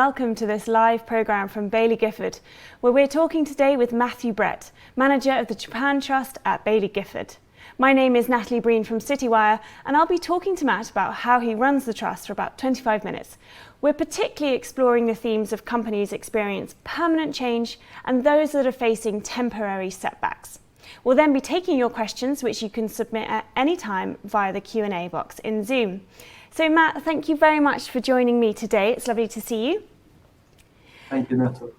welcome to this live programme from Baillie Gifford, where we're talking today with Matthew Brett, manager of the Japan Trust at Baillie Gifford. My name is Natalie Breen from Citywire, and I'll be talking to Matt about how he runs the trust for about 25 minutes. We're particularly exploring the themes of companies experience permanent change and those that are facing temporary setbacks. We'll then be taking your questions, which you can submit at any time via the Q&A box in Zoom. So Matt, thank you very much for joining me today. It's lovely to see you. Thank you, Natalie.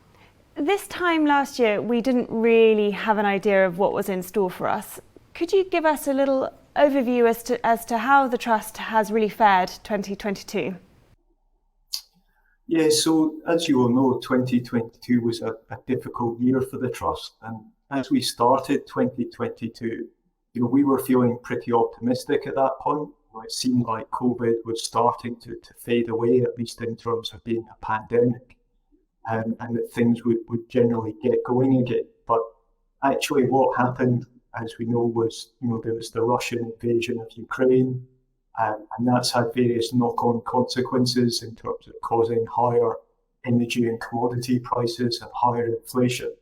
This time last year, we didn't really have an idea of what was in store for us. Could you give us a little overview as to how the Trust has really fared 2022? Yeah, so as you all know, 2022 was a difficult year for the Trust. And as we started 2022, we were feeling pretty optimistic at that point. It seemed like COVID was starting to fade away, at least in terms of being a pandemic, and that things would generally get going again. But actually what happened, as we know, was, there was the Russian invasion of Ukraine, and that's had various knock-on consequences in terms of causing higher energy and commodity prices and higher inflation.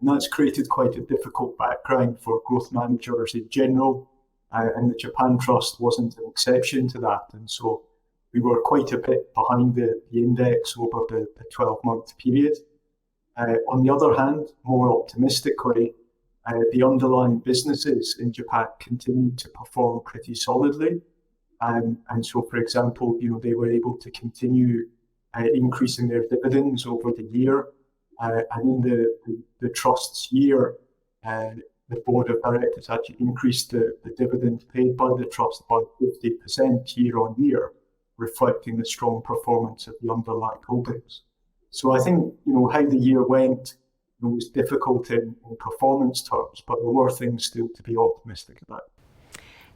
And that's created quite a difficult background for growth managers in general. And the Japan Trust wasn't an exception to that. And so we were quite a bit behind the index over the 12-month period. On the other hand, more optimistically, the underlying businesses in Japan continued to perform pretty solidly. And so, for example, they were able to continue increasing their dividends over the year. And in the Trust's year, the board of directors actually increased the dividend paid by the Trust by 50% year on year, reflecting the strong performance of the underlying holdings. So I think, how the year went was difficult in performance terms, but there were things still to be optimistic about.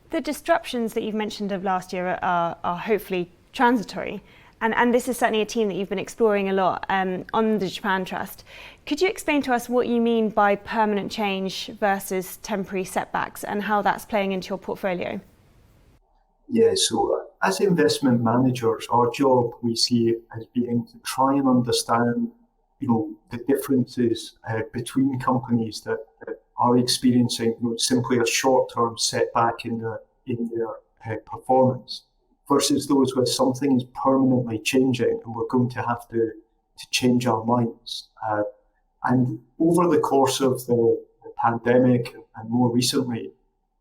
The disruptions that you've mentioned of last year are hopefully transitory. And this is certainly a theme that you've been exploring a lot on the Japan Trust. Could you explain to us what you mean by permanent change versus temporary setbacks and how that's playing into your portfolio? Yeah, so as investment managers, our job we see as being to try and understand, the differences between companies that are experiencing simply a short-term setback in their performance, versus those where something is permanently changing and we're going to have to change our minds. And over the course of the pandemic and more recently,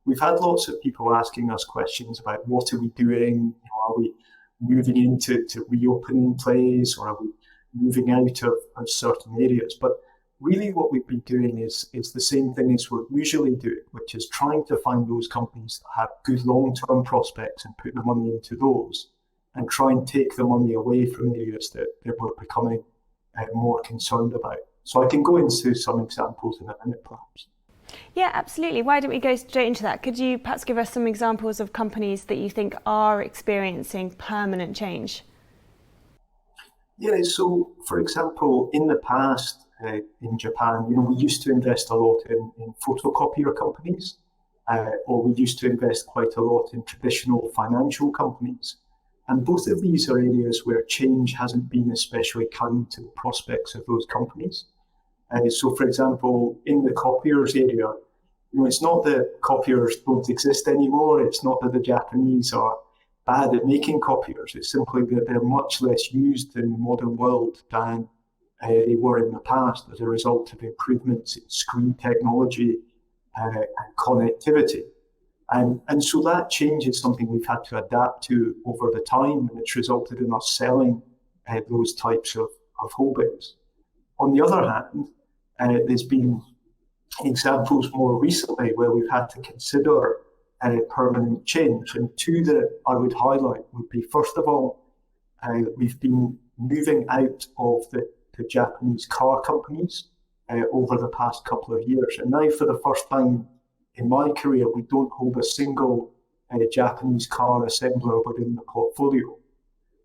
we've had lots of people asking us questions about what are we doing? Are we moving into reopening plays, or are we moving out of certain areas? But really what we've been doing is the same thing as we're usually doing, which is trying to find those companies that have good long-term prospects and put the money into those, and try and take the money away from areas that we're becoming more concerned about. So I can go into some examples in a minute, perhaps. Yeah, absolutely. Why don't we go straight into that? Could you perhaps give us some examples of companies that you think are experiencing permanent change? Yeah, so for example, in the past, in Japan, we used to invest a lot in photocopier companies, or we used to invest quite a lot in traditional financial companies. And both of these are areas where change hasn't been especially kind to the prospects of those companies. So for example, in the copiers area, it's not that copiers don't exist anymore. It's not that the Japanese are bad at making copiers. It's simply that they're much less used in the modern world than they were in the past as a result of improvements in screen technology and connectivity. And so that change is something we've had to adapt to over the time, and it's resulted in us selling those types of holdings. On the other hand, there's been examples more recently where we've had to consider permanent change. And two that I would highlight would be, first of all, we've been moving out of the Japanese car companies over the past couple of years. And now for the first time in my career, we don't hold a single Japanese car assembler within the portfolio.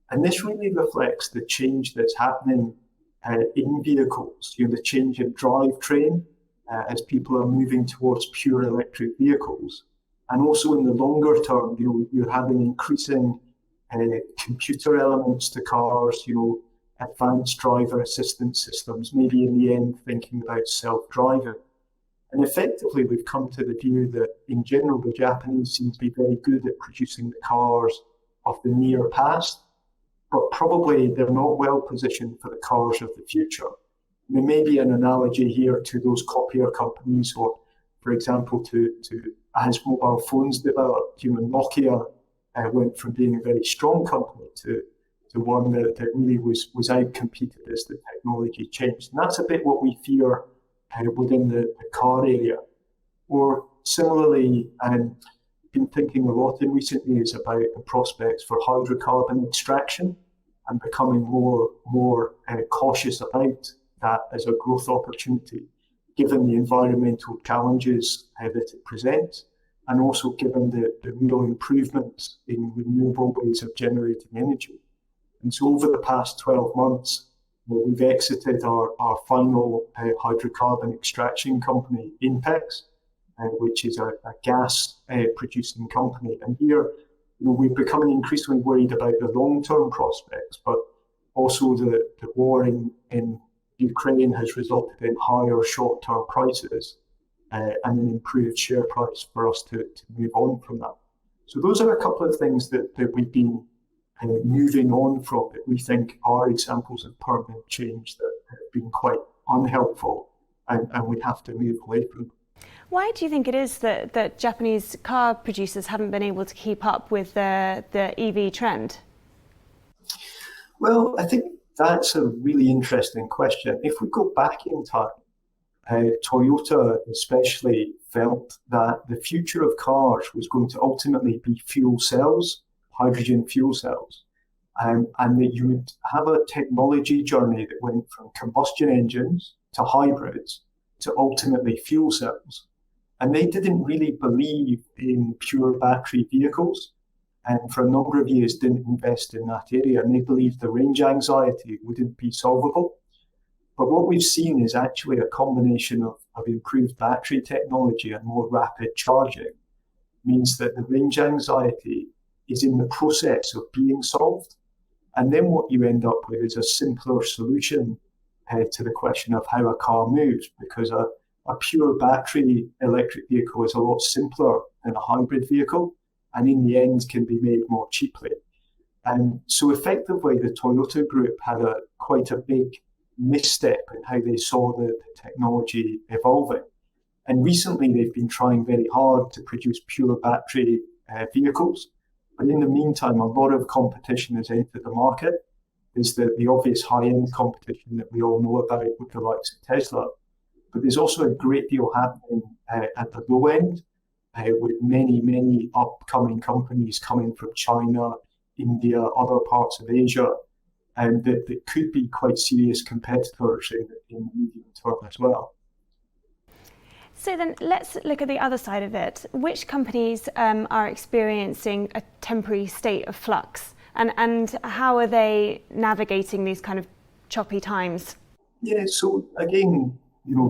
And this really reflects the change that's happening in vehicles, the change in drivetrain as people are moving towards pure electric vehicles. And also in the longer term, you're having increasing computer elements to cars, advanced driver assistance systems, maybe in the end thinking about self-driving. And effectively, we've come to the view that in general, the Japanese seem to be very good at producing the cars of the near past, but probably they're not well positioned for the cars of the future. There may be an analogy here to those copier companies, or for example, to as mobile phones developed, Nokia went from being a very strong company to one that really was out-competed as the technology changed. And that's a bit what we fear within the car area. Or similarly, been thinking a lot in recent years about the prospects for hydrocarbon extraction and becoming more cautious about that as a growth opportunity, given the environmental challenges that it presents, and also given the real improvements in renewable ways of generating energy. And so over the past 12 months, we've exited our final hydrocarbon extraction company, Inpex, which is a gas producing company. And here, we're becoming increasingly worried about the long-term prospects, but also the war in Ukraine has resulted in higher short-term prices and an improved share price for us to move on from that. So those are a couple of things that we've been moving on from that we think are examples of permanent change that have been quite unhelpful and we have to move away from. Why do you think it is that Japanese car producers haven't been able to keep up with the EV trend? Well, I think that's a really interesting question. If we go back in time, Toyota especially felt that the future of cars was going to ultimately be fuel cells, hydrogen fuel cells, and that you would have a technology journey that went from combustion engines to hybrids to ultimately fuel cells. And they didn't really believe in pure battery vehicles, and for a number of years didn't invest in that area, and they believed the range anxiety wouldn't be solvable. But what we've seen is actually a combination of improved battery technology and more rapid charging means that the range anxiety is in the process of being solved. And then what you end up with is a simpler solution to the question of how a car moves, because a pure battery electric vehicle is a lot simpler than a hybrid vehicle, and in the end can be made more cheaply. And so effectively, the Toyota group had quite a big misstep in how they saw the technology evolving. And recently, they've been trying very hard to produce pure battery vehicles. But in the meantime, a lot of competition has entered the market. There's the obvious high-end competition that we all know about with the likes of Tesla. But there's also a great deal happening at the low end, with many upcoming companies coming from China, India, other parts of Asia, and that could be quite serious competitors in the medium term as well. So then let's look at the other side of it. Which companies are experiencing a temporary state of flux, and how are they navigating these kind of choppy times? Yeah, so again,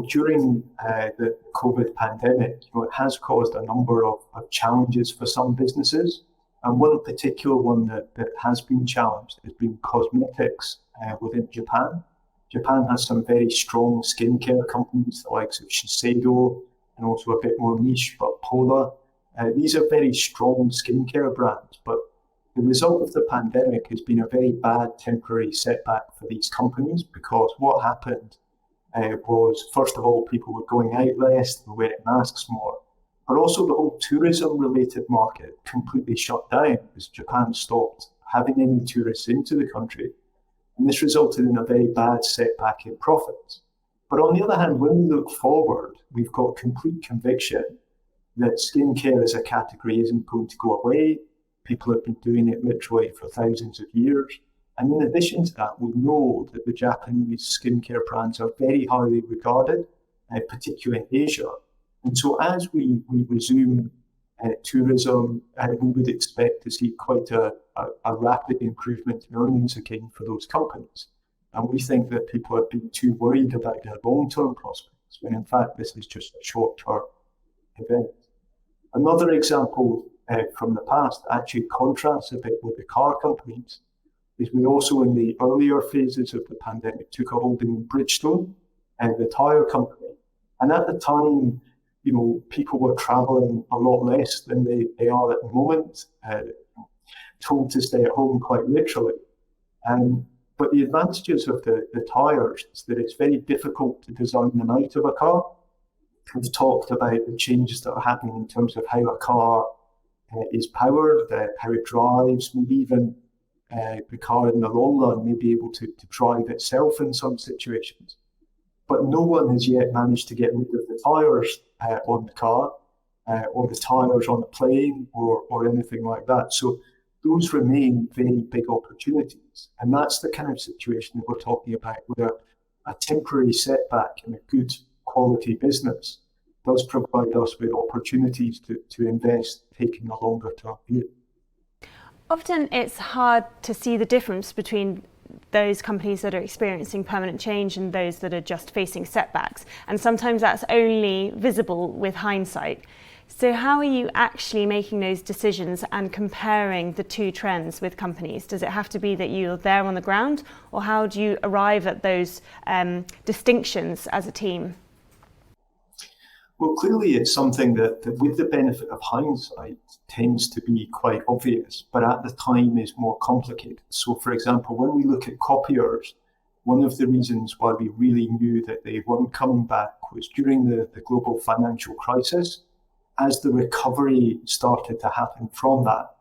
during the COVID pandemic, it has caused a number of challenges for some businesses. And one particular one that has been challenged has been cosmetics within Japan. Japan has some very strong skincare companies, the likes of Shiseido, and also a bit more niche, but Pola. These are very strong skincare brands, but the result of the pandemic has been a very bad temporary setback for these companies, because what happened was, first of all, people were going out less, they were wearing masks more, but also the whole tourism-related market completely shut down as Japan stopped having any tourists into the country. And this resulted in a very bad setback in profits. But on the other hand, when we look forward, we've got complete conviction that skincare as a category isn't going to go away. People have been doing it literally for thousands of years. And in addition to that, we know that the Japanese skincare brands are very highly regarded, particularly in Asia. And so as we resume tourism, we would expect to see quite a rapid improvement in earnings again for those companies. And we think that people have been too worried about their long-term prospects, when in fact this is just a short-term event. Another example from the past actually contrasts a bit with the car companies. is we also, in the earlier phases of the pandemic, took a holding in Bridgestone and the tyre company. And at the time, people were travelling a lot less than they are at the moment, told to stay at home quite literally. But the advantages of the tyres is that it's very difficult to design them out of a car. We've talked about the changes that are happening in terms of how a car is powered, how it drives, maybe even the car in the long run may be able to drive itself in some situations. But no one has yet managed to get rid of the tyres on the car or the tyres on a plane or anything like that. So those remain very big opportunities. And that's the kind of situation that we're talking about, where a temporary setback in a good quality business does provide us with opportunities to invest, taking a longer term view. Often it's hard to see the difference between those companies that are experiencing permanent change and those that are just facing setbacks. And sometimes that's only visible with hindsight. So how are you actually making those decisions and comparing the two trends with companies? Does it have to be that you're there on the ground, or how do you arrive at those distinctions as a team? Well, clearly it's something that with the benefit of hindsight tends to be quite obvious, but at the time is more complicated. So, for example, when we look at copiers, one of the reasons why we really knew that they weren't coming back was during the global financial crisis. As the recovery started to happen from that,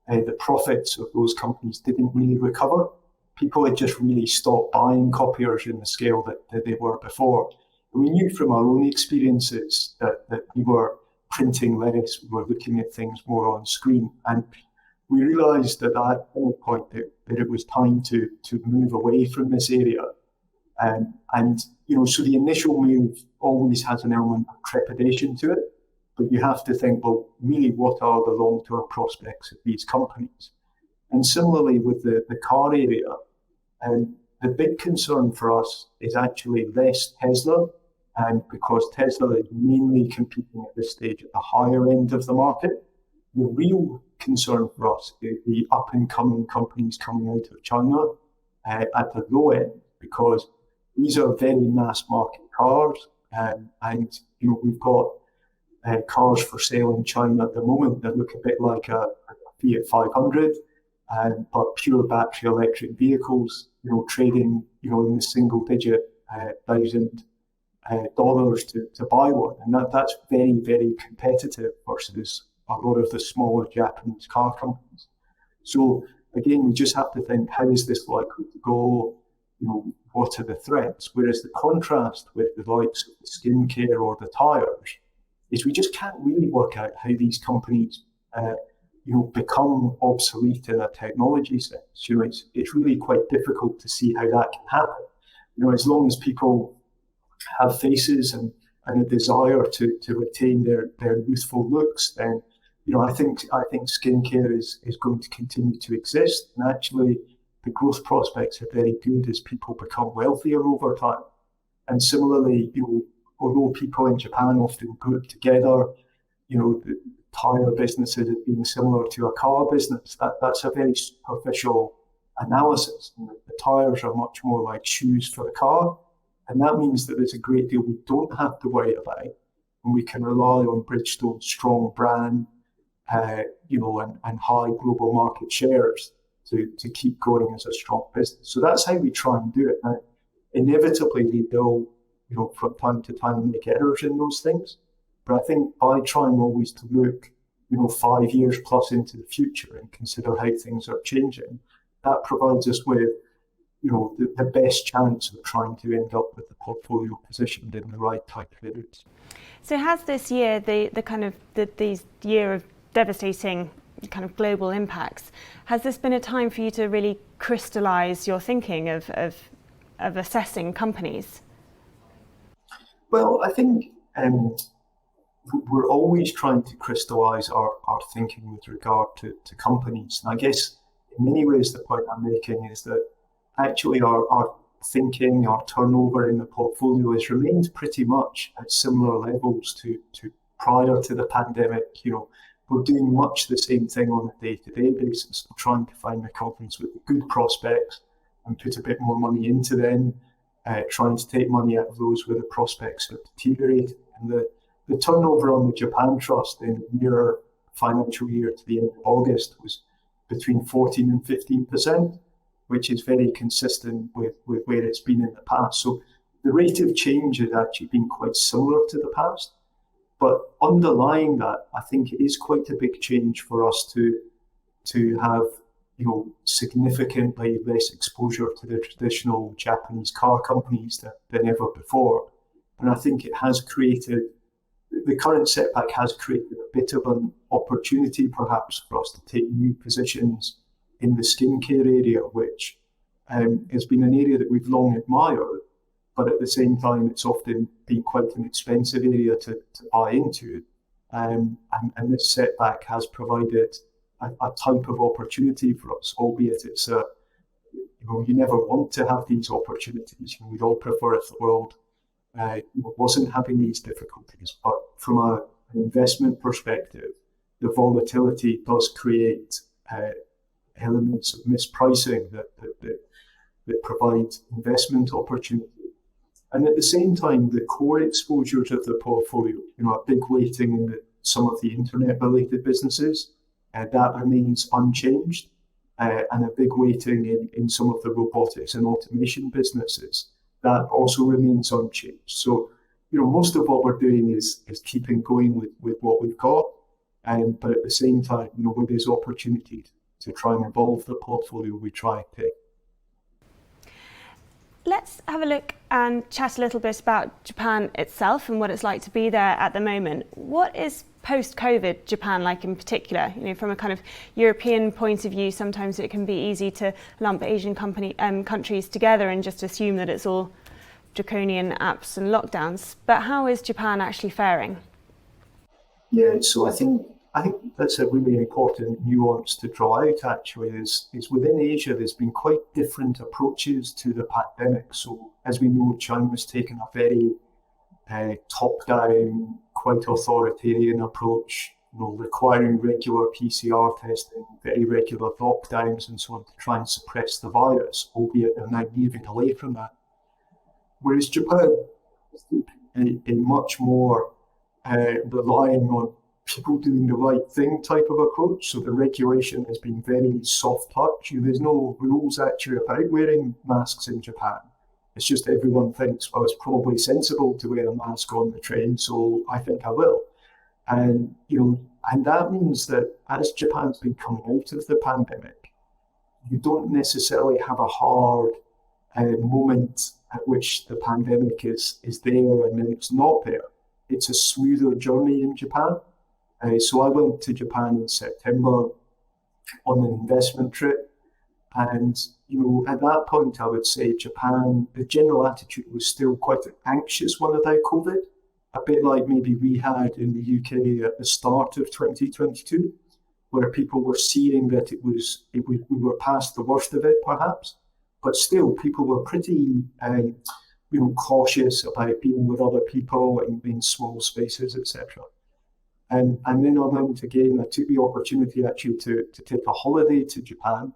the profits of those companies didn't really recover. People had just really stopped buying copiers in the scale that they were before. And we knew from our own experiences that we were printing less, we were looking at things more on screen. And we realised at that point that it was time to move away from this area. So the initial move always has an element of trepidation to it. But you have to think, well, really, what are the long-term prospects of these companies? And similarly with the car area, the big concern for us is actually less Tesla, because Tesla is mainly competing at this stage at the higher end of the market. The real concern for us is the up-and-coming companies coming out of China at the low end, because these are very mass-market cars, and we've got cars for sale in China at the moment that look a bit like a Fiat 500, but pure battery electric vehicles, trading, in the single-digit $1,000 to buy one, and that's very, very competitive versus a lot of the smaller Japanese car companies. So again, we just have to think, how is this likely to go? What are the threats? Whereas the contrast with the likes of the skincare or the tyres is we just can't really work out how these companies, become obsolete in a technology sense. It's really quite difficult to see how that can happen. As long as people have faces and a desire to retain their youthful looks, then I think skincare is going to continue to exist, and actually the growth prospects are very good as people become wealthier over time. And similarly, although people in Japan often group together, the tyre businesses as being similar to a car business, that's a very superficial analysis. The tyres are much more like shoes for the car, and that means that there's a great deal we don't have to worry about, and we can rely on Bridgestone's strong brand, and high global market shares to keep going as a strong business. So that's how we try and do it. Now, inevitably, we will, from time to time, make errors in those things. But I think by trying always to look, 5 years plus into the future and consider how things are changing, that provides us with, the best chance of trying to end up with the portfolio positioned in the right type of areas. So has this year, these year of devastating kind of global impacts, has this been a time for you to really crystallise your thinking of assessing companies? Well, I think we're always trying to crystallise our thinking with regard to companies. And I guess in many ways the point I'm making is that actually our thinking, our turnover in the portfolio has remained pretty much at similar levels to prior to the pandemic. we're doing much the same thing on a day-to-day basis. We're trying to find the companies with good prospects and put a bit more money into them, trying to take money out of those where the prospects have deteriorated. And the turnover on the Japan Trust in your financial year to the end of August was between 14 and 15%, which is very consistent with where it's been in the past. So the rate of change has actually been quite similar to the past. But underlying that, I think it is quite a big change for us to have, significantly less exposure to the traditional Japanese car companies than ever before. And I think it has created, the current setback has created a bit of an opportunity perhaps for us to take new positions in the skincare area, which has been an area that we've long admired, but at the same time, it's often been quite an expensive area to buy into. And this setback has provided a type of opportunity for us, albeit it's you never want to have these opportunities. We'd all prefer if the world wasn't having these difficulties. But from an investment perspective, the volatility does create elements of mispricing that provide investment opportunity. And at the same time, the core exposures of the portfolio, a big weighting in some of the internet-related businesses, that remains unchanged, and a big weighting in some of the robotics and automation businesses, that also remains unchanged. So, most of what we're doing is keeping going with what we've got, but at the same time, where there's opportunity to try and evolve the portfolio, we try to. Let's have a look and chat a little bit about Japan itself and what it's like to be there at the moment. What is post-COVID Japan like in particular? From a kind of European point of view, sometimes it can be easy to lump Asian countries together and just assume that it's all draconian apps and lockdowns. But how is Japan actually faring? Yeah, so I think that's a really important nuance to draw out, actually, is within Asia, there's been quite different approaches to the pandemic. So as we know, China's taken a very top-down, quite authoritarian approach, requiring regular PCR testing, very regular lockdowns and so on to try and suppress the virus, albeit they're now moving away from that. Whereas Japan is a much more relying on people doing the right thing type of approach. So the regulation has been very soft touch. There's no rules actually about wearing masks in Japan. It's just everyone thinks, well, it's probably sensible to wear a mask on the train, so I think I will. And and that means that as Japan's been coming out of the pandemic, you don't necessarily have a hard moment at which the pandemic is there and then it's not there. It's a smoother journey in Japan. So I went to Japan in September on an investment trip, and at that point I would say Japan, the general attitude was still quite an anxious one about COVID, a bit like maybe we had in the UK at the start of 2022, where people were seeing that we were past the worst of it perhaps, but still people were pretty cautious about being with other people and in small spaces, etc. And then I went again, I took the opportunity actually to take a holiday to Japan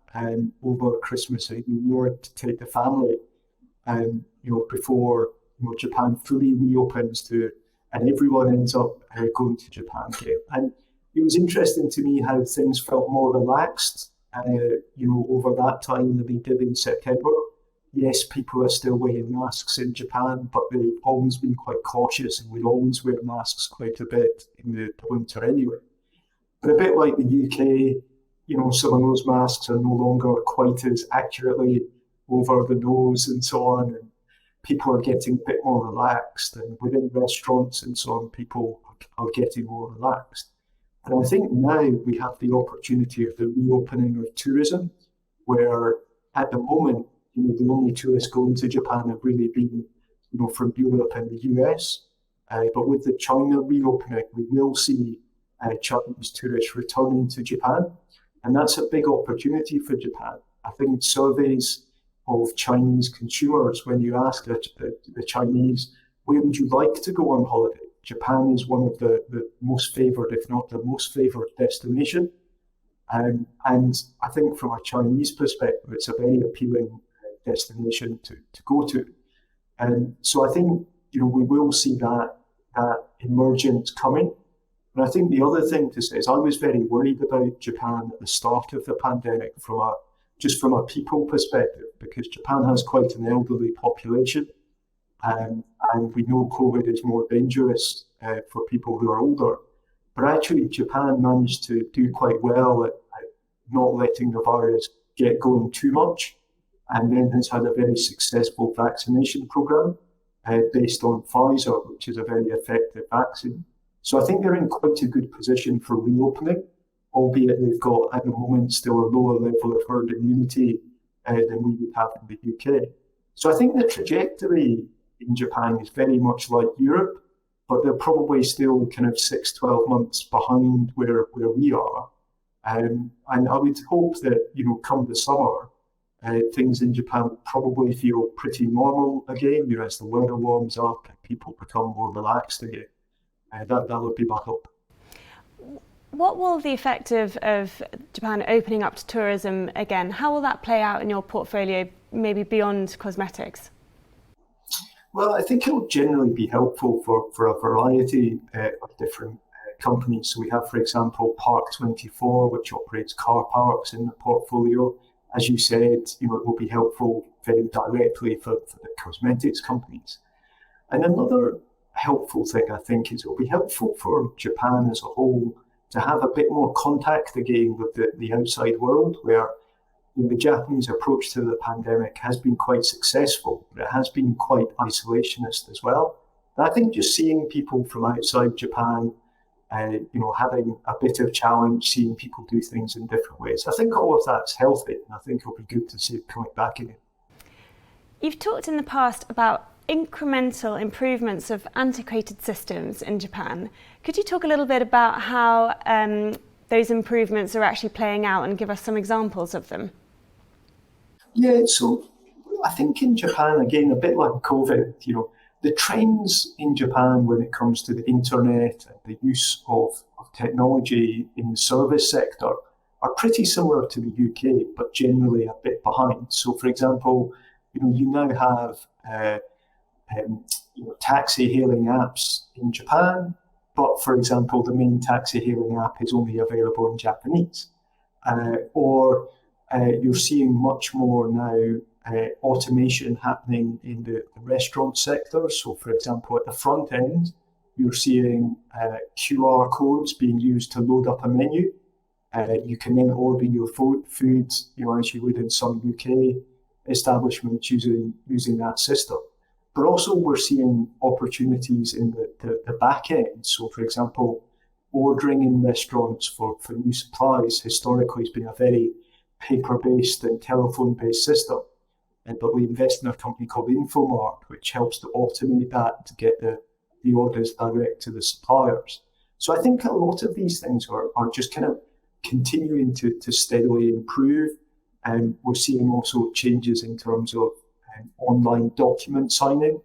over Christmas and New Year to take the family before Japan fully reopens and everyone ends up going to Japan again. And it was interesting to me how things felt more relaxed over that time than they did in September. Yes, people are still wearing masks in Japan, but they've always been quite cautious and we always wear masks quite a bit in the winter anyway. But a bit like the UK, some of those masks are no longer quite as accurately over the nose and so on. And people are getting a bit more relaxed, and within restaurants and so on, people are getting more relaxed. And I think now we have the opportunity of the reopening of tourism, where at the moment, the only tourists going to Japan have really been, from Europe and the US. But with the China reopening, we will see Chinese tourists returning to Japan. And that's a big opportunity for Japan. I think surveys of Chinese consumers, when you ask the Chinese, where would you like to go on holiday? Japan is one of the most favoured, if not the most favoured destination. And I think from a Chinese perspective, it's a very appealing destination to go to. And so I think, we will see that emergence coming. And I think the other thing to say is I was very worried about Japan at the start of the pandemic from a people perspective, because Japan has quite an elderly population. And we know COVID is more dangerous for people who are older. But actually, Japan managed to do quite well at not letting the virus get going too much, and then has had a very successful vaccination program based on Pfizer, which is a very effective vaccine. So I think they're in quite a good position for reopening, albeit they've got at the moment still a lower level of herd immunity than we would have in the UK. So I think the trajectory in Japan is very much like Europe, but they're probably still kind of 6-12 months behind where we are. And I would hope that, come the summer, things in Japan probably feel pretty normal again, as the weather warms up and people become more relaxed again. That would be my hope. What will the effect of Japan opening up to tourism again, how will that play out in your portfolio, maybe beyond cosmetics? Well, I think it will generally be helpful for a variety of different companies. So we have, for example, Park24, which operates car parks in the portfolio. As you said, it will be helpful very directly for the cosmetics companies. And another helpful thing, I think, is it will be helpful for Japan as a whole to have a bit more contact again with the outside world, where the Japanese approach to the pandemic has been quite successful, but it has been quite isolationist as well. And I think just seeing people from outside Japan, having a bit of challenge, seeing people do things in different ways, I think all of that's healthy, and I think it'll be good to see it coming back again. You've talked in the past about incremental improvements of antiquated systems in Japan. Could you talk a little bit about how those improvements are actually playing out and give us some examples of them? Yeah, so I think in Japan, again, a bit like COVID, the trends in Japan when it comes to the internet and the use of technology in the service sector are pretty similar to the UK, but generally a bit behind. So, for example, you now have taxi hailing apps in Japan, but for example, the main taxi hailing app is only available in Japanese. Or you're seeing much more now automation happening in the restaurant sector. So, for example, at the front end, you're seeing QR codes being used to load up a menu. You can then order your food, as you would in some UK establishments using that system. But also we're seeing opportunities in the back end. So, for example, ordering in restaurants for new supplies historically has been a very paper-based and telephone-based system. But we invest in a company called Infomart, which helps to automate that to get the orders direct to the suppliers. So I think a lot of these things are just kind of continuing to steadily improve. And we're seeing also changes in terms of online document signing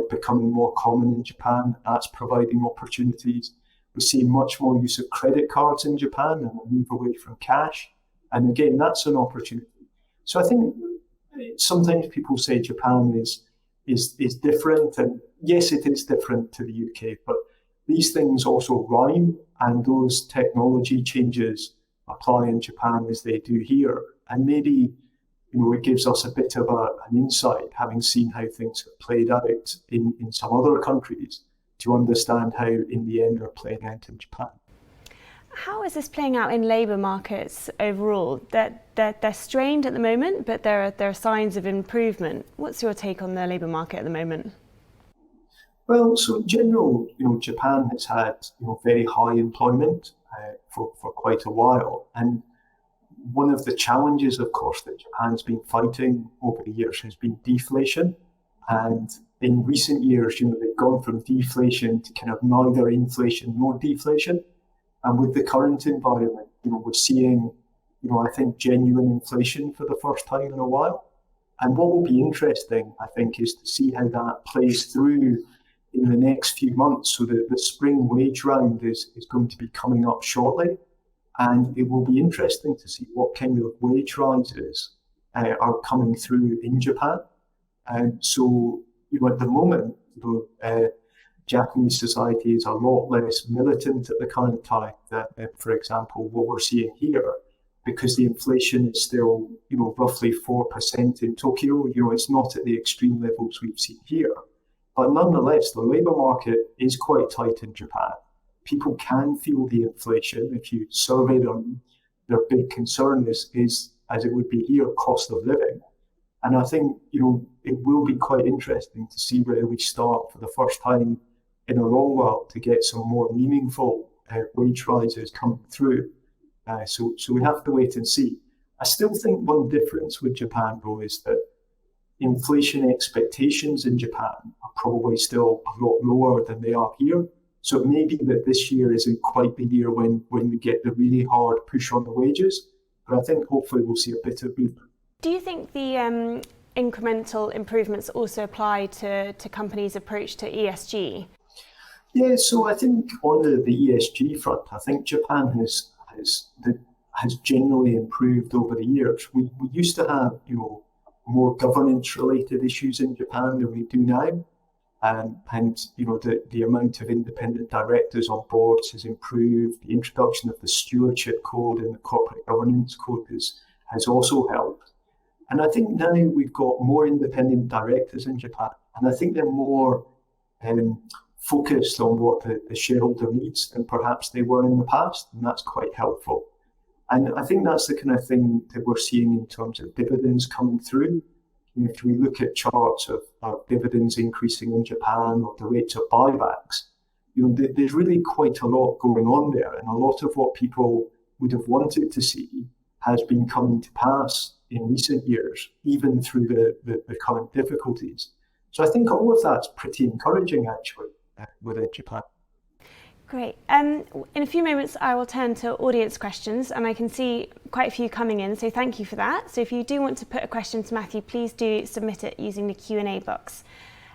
becoming more common in Japan. That's providing opportunities. We're seeing much more use of credit cards in Japan and a move away from cash. And again, that's an opportunity. So I think sometimes people say Japan is different, and yes, it is different to the UK, but these things also rhyme, and those technology changes apply in Japan as they do here. And maybe it gives us a bit of an insight, having seen how things have played out in some other countries, to understand how in the end they're playing out in Japan. How is this playing out in labour markets overall? They're strained at the moment, but there are signs of improvement. What's your take on the labour market at the moment? Well, so in general, Japan has had very high employment for quite a while, and one of the challenges, of course, that Japan's been fighting over the years has been deflation. And in recent years, they've gone from deflation to kind of neither inflation nor deflation. And with the current environment, we're seeing, I think, genuine inflation for the first time in a while. And what will be interesting, I think, is to see how that plays through in the next few months. So the spring wage round is going to be coming up shortly, and it will be interesting to see what kind of wage rises are coming through in Japan. And so, at the moment, Japanese society is a lot less militant at the current time than, for example, what we're seeing here, because the inflation is still, roughly 4% in Tokyo. It's not at the extreme levels we've seen here. But nonetheless, the labour market is quite tight in Japan. People can feel the inflation. If you survey them, their big concern is, as it would be here, cost of living. And I think, it will be quite interesting to see where we start for the first time in a long while to get some more meaningful wage rises coming through. So we have to wait and see. I still think one difference with Japan, though, is that inflation expectations in Japan are probably still a lot lower than they are here. So it may be that this year isn't quite the year when we get the really hard push on the wages. But I think hopefully we'll see a bit of movement. Do you think the incremental improvements also apply to companies' approach to ESG? Yeah, so I think on the ESG front, I think Japan has generally improved over the years. We used to have, more governance-related issues in Japan than we do now. And the amount of independent directors on boards has improved. The introduction of the stewardship code and the corporate governance code has also helped. And I think now we've got more independent directors in Japan, and I think they're more focused on what the shareholder needs than perhaps they were in the past, and that's quite helpful. And I think that's the kind of thing that we're seeing in terms of dividends coming through. If we look at charts of dividends increasing in Japan or the rates of buybacks, there's really quite a lot going on there, and a lot of what people would have wanted to see has been coming to pass in recent years, even through the current difficulties. So I think all of that's pretty encouraging, actually, within Japan. Great. In a few moments, I will turn to audience questions, and I can see quite a few coming in, so thank you for that. So if you do want to put a question to Matthew, please do submit it using the Q&A box.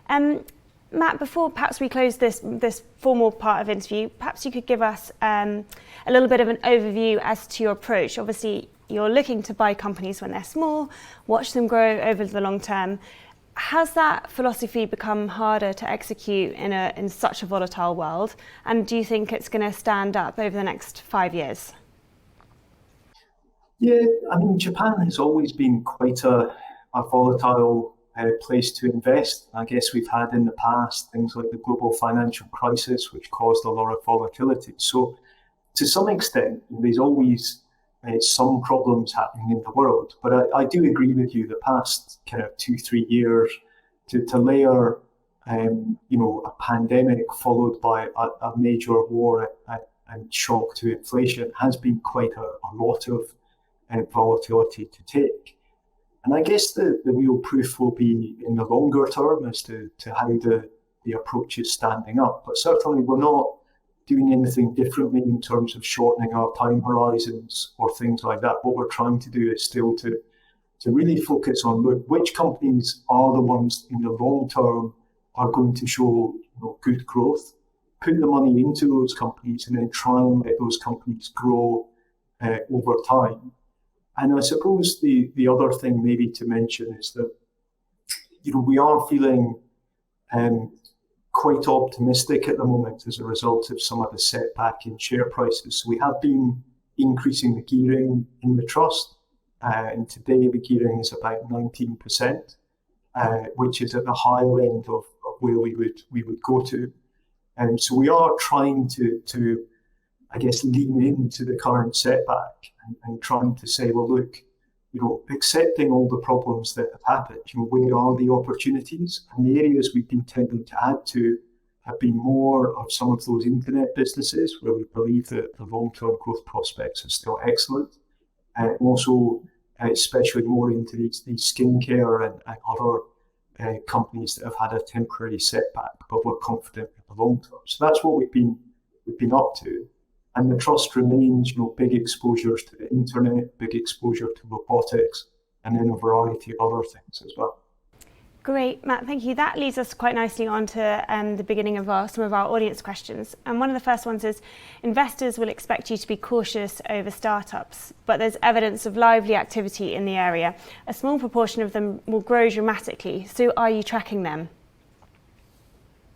Matt, before perhaps we close this formal part of the interview, perhaps you could give us a little bit of an overview as to your approach. Obviously, you're looking to buy companies when they're small, watch them grow over the long term. Has that philosophy become harder to execute in such a volatile world? And do you think it's going to stand up over the next 5 years? Yeah, I mean, Japan has always been quite a volatile place to invest. I guess we've had in the past things like the global financial crisis, which caused a lot of volatility. So to some extent, there's always some problems happening in the world. But I do agree with you, the past kind of 2-3 years, to layer a pandemic followed by a major war and shock to inflation has been quite a lot of volatility to take. And I guess the real proof will be in the longer term as to how the approach is standing up. But certainly we're not doing anything differently in terms of shortening our time horizons or things like that. What we're trying to do is still to really focus on which companies are the ones in the long term are going to show good growth, put the money into those companies and then try and let those companies grow over time. And I suppose the other thing maybe to mention is that we are feeling quite optimistic at the moment as a result of some of the setback in share prices. So we have been increasing the gearing in the trust, and today the gearing is about 19%, which is at the higher end of where we would go to. And so we are trying to I guess, lean into the current setback and trying to say, well, look, accepting all the problems that have happened, where are the opportunities? And the areas we've been tending to add to have been more of some of those internet businesses where we believe that the long-term growth prospects are still excellent. And also, especially more into these skincare and other companies that have had a temporary setback, but we're confident in the long term. So that's what we've been up to. And the trust remains, big exposures to the internet, big exposure to robotics, and then a variety of other things as well. Great, Matt, thank you. That leads us quite nicely on to the beginning of some of our audience questions. And one of the first ones is, investors will expect you to be cautious over startups, but there's evidence of lively activity in the area. A small proportion of them will grow dramatically. So are you tracking them?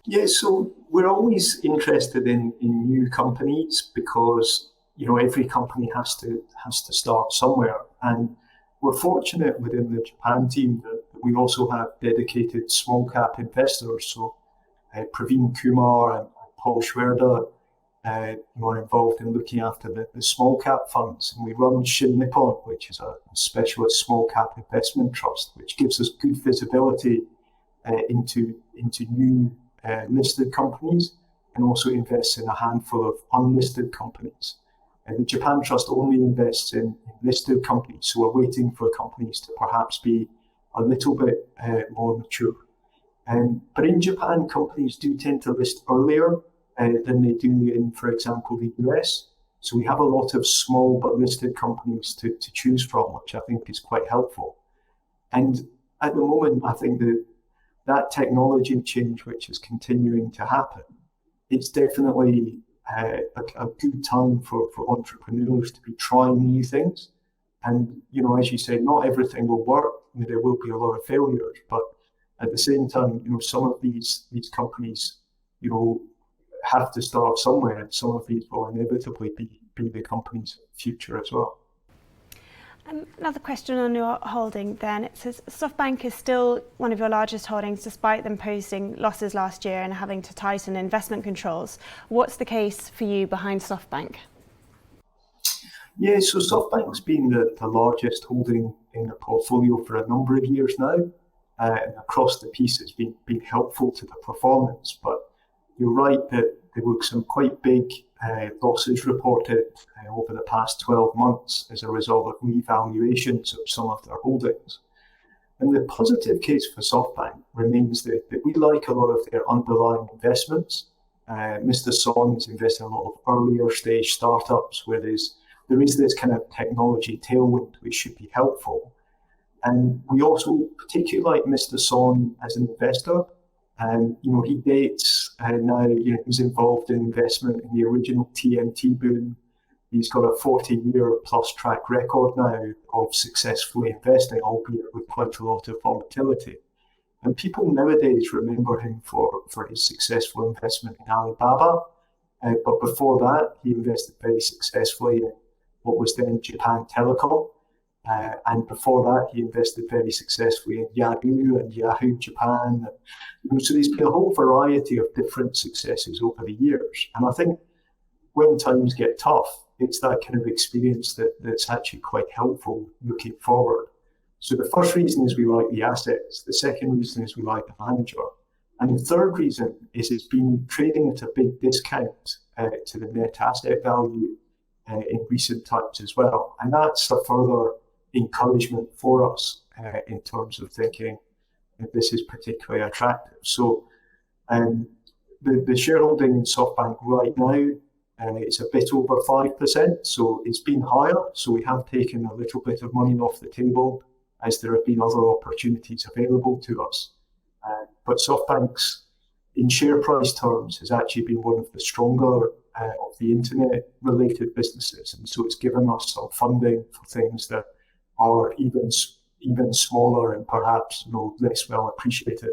Yeah, so we're always interested in new companies because, every company has to start somewhere. And we're fortunate within the Japan team that we also have dedicated small cap investors. So Praveen Kumar and Paul Schwerder are involved in looking after the small cap funds. And we run Shin Nippon, which is a specialist small cap investment trust, which gives us good visibility into new listed companies, and also invests in a handful of unlisted companies. And the Japan Trust only invests in listed companies, so we're waiting for companies to perhaps be a little bit more mature. But in Japan, companies do tend to list earlier than they do in, for example, the US. So we have a lot of small but listed companies to choose from, which I think is quite helpful. And at the moment, I think that technology change, which is continuing to happen, it's definitely a good time for entrepreneurs to be trying new things. And, as you say, not everything will work. There will be a lot of failures, but at the same time, some of these companies, have to start somewhere, and some of these will inevitably be the company's future as well. Another question on your holding then. It says SoftBank is still one of your largest holdings despite them posting losses last year and having to tighten investment controls. What's the case for you behind SoftBank? Yeah, so SoftBank's been the largest holding in the portfolio for a number of years now. And across the piece, it's been helpful to the performance. But you're right that there were some quite big losses reported over the past 12 months as a result of revaluations of some of their holdings. And the positive case for SoftBank remains that we like a lot of their underlying investments. Mr. Son has invested in a lot of earlier stage startups where there is this kind of technology tailwind which should be helpful. And we also particularly like Mr. Son as an investor. And, he dates now, he's involved in investment in the original TMT boom. He's got a 40-year plus track record now of successfully investing, albeit with quite a lot of volatility. And people nowadays remember him for his successful investment in Alibaba. But before that, he invested very successfully in what was then Japan Telecom. And before that, he invested very successfully in Yahoo and Yahoo Japan. So there's been a whole variety of different successes over the years. And I think when times get tough, it's that kind of experience that's actually quite helpful looking forward. So the first reason is we like the assets. The second reason is we like the manager. And the third reason is it's been trading at a big discount to the net asset value in recent times as well. And that's a further encouragement for us in terms of thinking that this is particularly attractive. So the shareholding in SoftBank right now, it's a bit over 5%, so it's been higher. So we have taken a little bit of money off the table as there have been other opportunities available to us. But SoftBank's, in share price terms, has actually been one of the stronger of the internet-related businesses. And so it's given us some funding for things that are even smaller and perhaps less well appreciated.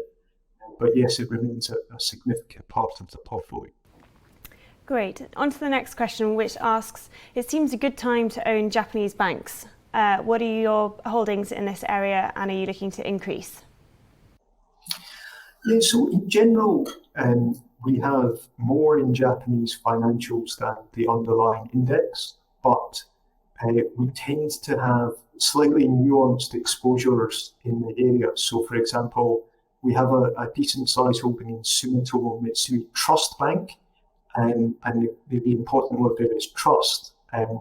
But yes, it remains a significant part of the portfolio. Great. On to the next question, which asks, it seems a good time to own Japanese banks. What are your holdings in this area, and are you looking to increase? Yeah, so in general, we have more in Japanese financials than the underlying index, but we tend to have slightly nuanced exposures in the area. So, for example, we have a decent size holding in Sumitomo Mitsui Trust Bank, and the important word there is trust,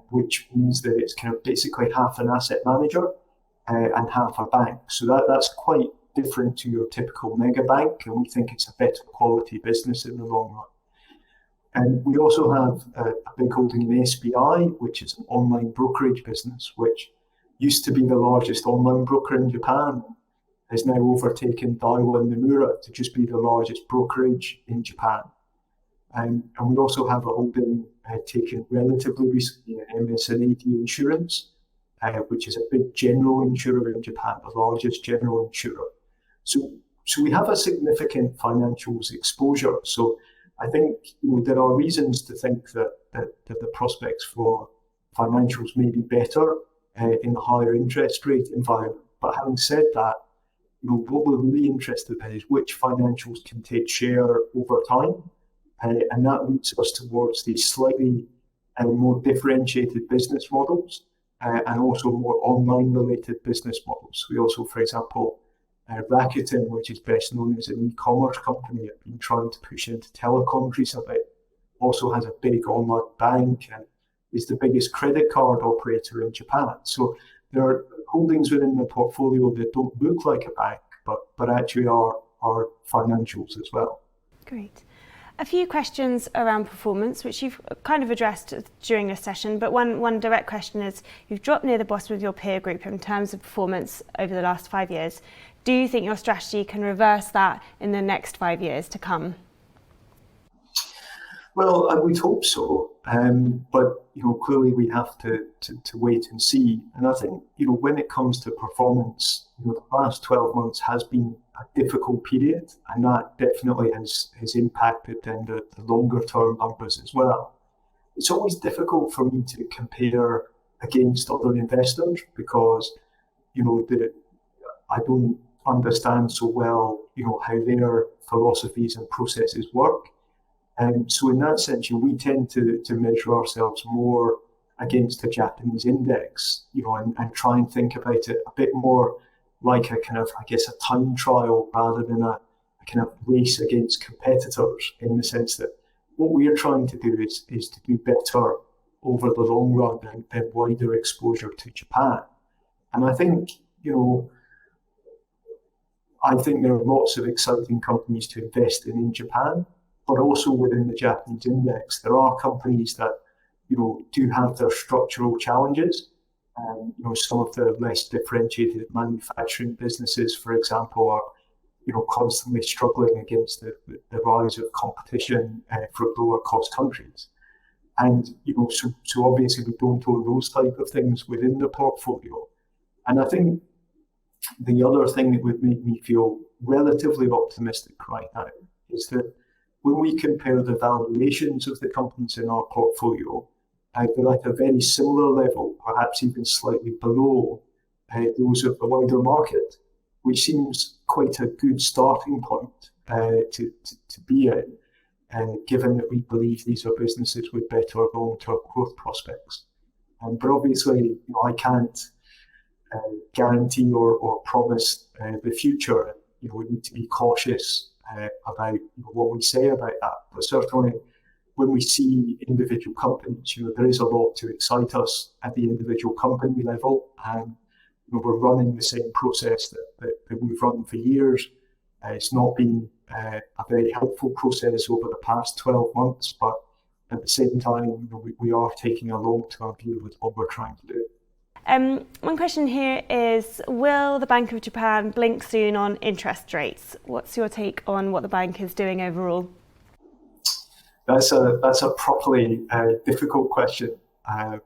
which means that it's kind of basically half an asset manager and half a bank. So that's quite different to your typical mega bank, and we think it's a better quality business in the long run. And we also have a big holding in SBI, which is an online brokerage business, which used to be the largest online broker in Japan. has now overtaken Daiwa and Nomura to just be the largest brokerage in Japan. And we also have a holding taken relatively recently in MS&AD Insurance, which is a big general insurer in Japan, the largest general insurer. So we have a significant financials exposure. So I think there are reasons to think that the prospects for financials may be better in the higher interest rate environment. But having said that, what we're really interested in is which financials can take share over time. And that leads us towards these slightly more differentiated business models and also more online related business models. We also, for example, Rakuten, which is best known as an e-commerce company, have been trying to push into telecoms recently, also has a big online bank and is the biggest credit card operator in Japan. So there are holdings within the portfolio that don't look like a bank, but actually are financials as well. Great. A few questions around performance, which you've kind of addressed during this session, but one direct question is, you've dropped near the bottom of your peer group in terms of performance over the last 5 years. Do you think your strategy can reverse that in the next 5 years to come? Well, I would hope so, but clearly we have to wait and see. And I think when it comes to performance, the past 12 months has been a difficult period, and that definitely has impacted then the longer term numbers as well. It's always difficult for me to compare against other investors because I don't understand so well how their philosophies and processes work. And so in that sense, we tend to measure ourselves more against a Japanese index, and try and think about it a bit more like a kind of, I guess, a time trial rather than a kind of race against competitors, in the sense that what we are trying to do is to do better over the long run and wider exposure to Japan. And I think, there are lots of exciting companies to invest in Japan, but also within the Japanese index, there are companies that, do have their structural challenges. Some of the less differentiated manufacturing businesses, for example, are, constantly struggling against the rise of competition from lower cost countries. And, so obviously we don't own those type of things within the portfolio. And I think the other thing that would make me feel relatively optimistic right now is that when we compare the valuations of the companies in our portfolio, they're at a very similar level, perhaps even slightly below those of the wider market, which seems quite a good starting point to be in, given that we believe these are businesses with better long-term growth prospects. But obviously, I can't guarantee or promise the future. We need to be cautious about what we say about that. But certainly, when we see individual companies, there is a lot to excite us at the individual company level. And we're running the same process that we've run for years. It's not been a very helpful process over the past 12 months, but at the same time, we are taking a long-term view with what we're trying to do. One question here is, will the Bank of Japan blink soon on interest rates? What's your take on what the bank is doing overall? That's a properly difficult question, and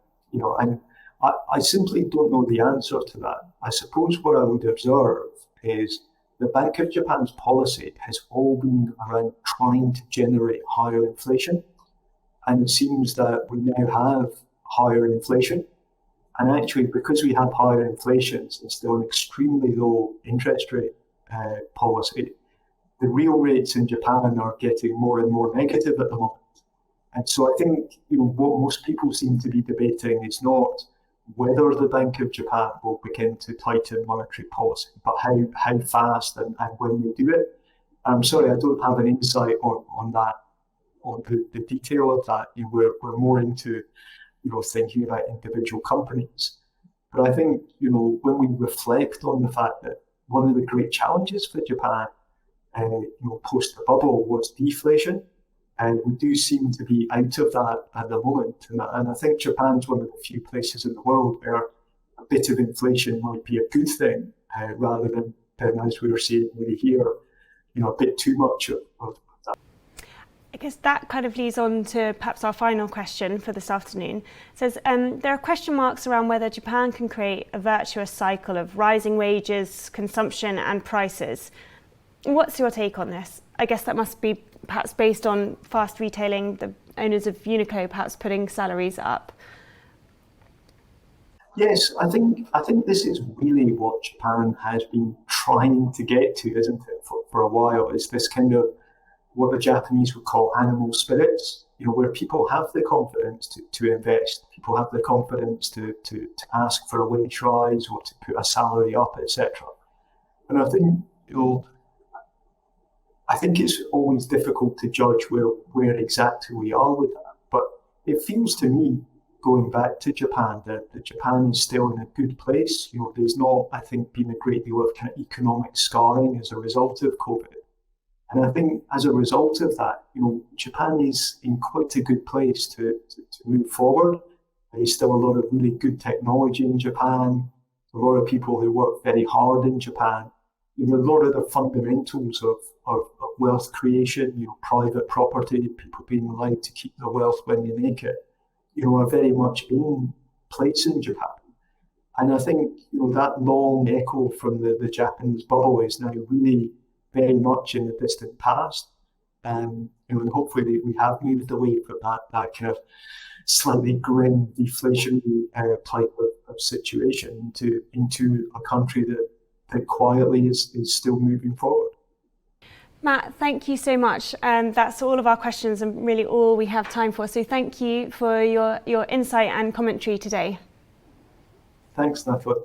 I simply don't know the answer to that. I suppose what I would observe is the Bank of Japan's policy has all been around trying to generate higher inflation, and it seems that we now have higher inflation. And actually, because we have higher inflation and still an extremely low interest rate policy, the real rates in Japan are getting more and more negative at the moment. And so I think what most people seem to be debating is not whether the Bank of Japan will begin to tighten monetary policy, but how fast and when they do it. I'm sorry, I don't have an insight on that, on the detail of that. We're more into thinking about individual companies. But I think when we reflect on the fact that one of the great challenges for Japan post the bubble was deflation, and we do seem to be out of that at the moment. And I think Japan's one of the few places in the world where a bit of inflation might be a good thing rather than then as we were saying, we hear, a bit too much of that. I guess that kind of leads on to perhaps our final question for this afternoon. It says, there are question marks around whether Japan can create a virtuous cycle of rising wages, consumption and prices. What's your take on this? I guess that must be perhaps based on fast retailing, the owners of Uniqlo perhaps putting salaries up. Yes, I think this is really what Japan has been trying to get to, isn't it, for a while? It's this kind of what the Japanese would call animal spirits, where people have the confidence to invest, people have the confidence to ask for a wage rise or to put a salary up, etc. And I think, I think it's always difficult to judge where exactly we are with that. But it feels to me, going back to Japan, that Japan is still in a good place. There's not, I think, been a great deal of kind of economic scarring as a result of COVID. And I think as a result of that, Japan is in quite a good place to move forward. There's still a lot of really good technology in Japan, a lot of people who work very hard in Japan. A lot of the fundamentals of wealth creation, private property, people being allowed to keep their wealth when they make it, are very much in place in Japan. And I think, that long echo from the Japanese bubble is now really very much in the distant past. And hopefully we have moved away from that kind of slightly grim deflationary type of situation into a country that quietly is still moving forward. Matt, thank you so much. That's all of our questions and really all we have time for. So thank you for your insight and commentary today. Thanks, Natalie.